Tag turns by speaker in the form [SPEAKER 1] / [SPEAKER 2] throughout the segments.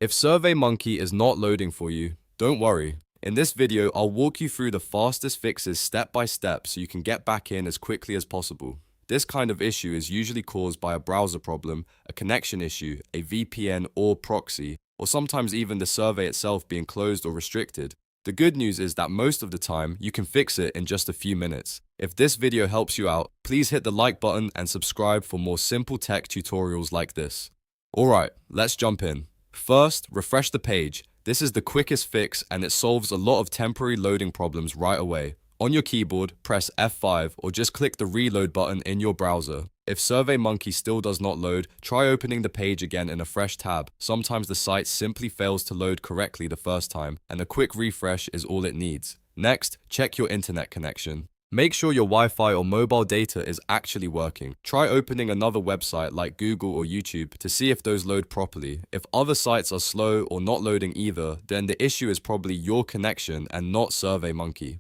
[SPEAKER 1] If SurveyMonkey is not loading for you, don't worry. In this video, I'll walk you through the fastest fixes step by step so you can get back in as quickly as possible. This kind of issue is usually caused by a browser problem, a connection issue, a VPN or proxy, or sometimes even the survey itself being closed or restricted. The good news is that most of the time, you can fix it in just a few minutes. If this video helps you out, please hit the like button and subscribe for more simple tech tutorials like this. Alright, let's jump in. First, refresh the page. This is the quickest fix and it solves a lot of temporary loading problems right away. On your keyboard, press F5 or just click the reload button in your browser. If SurveyMonkey still does not load, try opening the page again in a fresh tab. Sometimes the site simply fails to load correctly the first time, and a quick refresh is all it needs. Next, check your internet connection. Make sure your Wi-Fi or mobile data is actually working. Try opening another website like Google or YouTube to see if those load properly. If other sites are slow or not loading either, then the issue is probably your connection and not SurveyMonkey.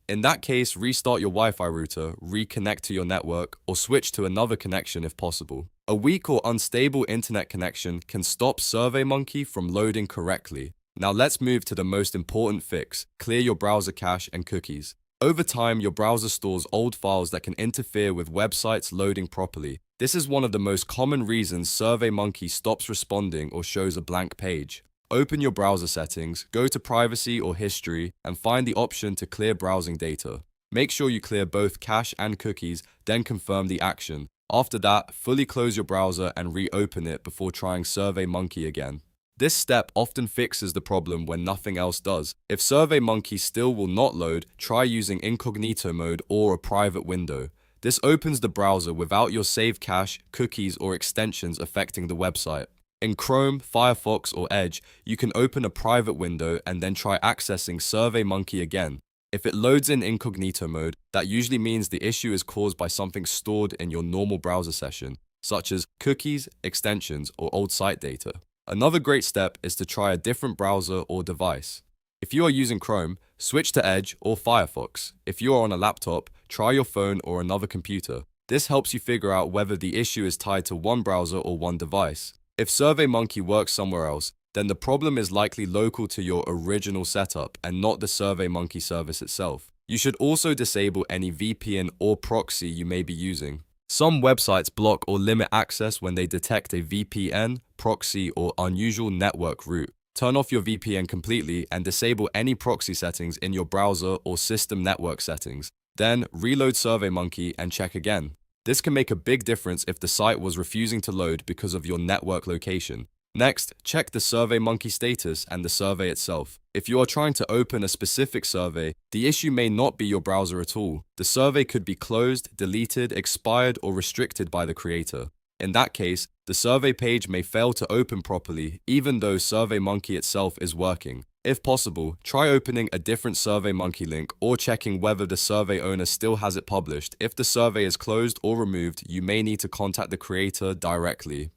[SPEAKER 1] In that case, restart your Wi-Fi router, reconnect to your network, or switch to another connection if possible. A weak or unstable internet connection can stop SurveyMonkey from loading correctly. Now let's move to the most important fix: clear your browser cache and cookies. Over time, your browser stores old files that can interfere with websites loading properly. This is one of the most common reasons SurveyMonkey stops responding or shows a blank page. Open your browser settings, go to Privacy or History, and find the option to clear browsing data. Make sure you clear both cache and cookies, then confirm the action. After that, fully close your browser and reopen it before trying SurveyMonkey again. This step often fixes the problem when nothing else does. If SurveyMonkey still will not load, try using Incognito Mode or a private window. This opens the browser without your saved cache, cookies, or extensions affecting the website. In Chrome, Firefox, or Edge, you can open a private window and then try accessing SurveyMonkey again. If it loads in Incognito Mode, that usually means the issue is caused by something stored in your normal browser session, such as cookies, extensions, or old site data. Another great step is to try a different browser or device. If you are using Chrome, switch to Edge or Firefox. If you are on a laptop, try your phone or another computer. This helps you figure out whether the issue is tied to one browser or one device. If SurveyMonkey works somewhere else, then the problem is likely local to your original setup and not the SurveyMonkey service itself. You should also disable any VPN or proxy you may be using. Some websites block or limit access when they detect a VPN, proxy, or unusual network route. Turn off your VPN completely and disable any proxy settings in your browser or system network settings. Then reload SurveyMonkey and check again. This can make a big difference if the site was refusing to load because of your network location. Next, check the SurveyMonkey status and the survey itself. If you are trying to open a specific survey, the issue may not be your browser at all. The survey could be closed, deleted, expired, or restricted by the creator. In that case, the survey page may fail to open properly, even though SurveyMonkey itself is working. If possible, try opening a different SurveyMonkey link or checking whether the survey owner still has it published. If the survey is closed or removed, you may need to contact the creator directly.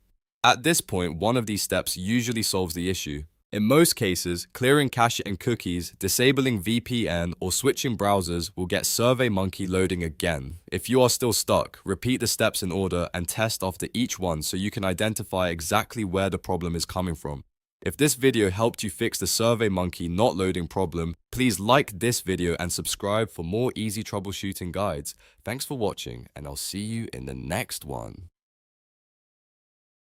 [SPEAKER 1] At this point, one of these steps usually solves the issue. In most cases, clearing cache and cookies, disabling VPN, or switching browsers will get SurveyMonkey loading again. If you are still stuck, repeat the steps in order and test after each one so you can identify exactly where the problem is coming from. If this video helped you fix the SurveyMonkey not loading problem, please like this video and subscribe for more easy troubleshooting guides. Thanks for watching, and I'll see you in the next one.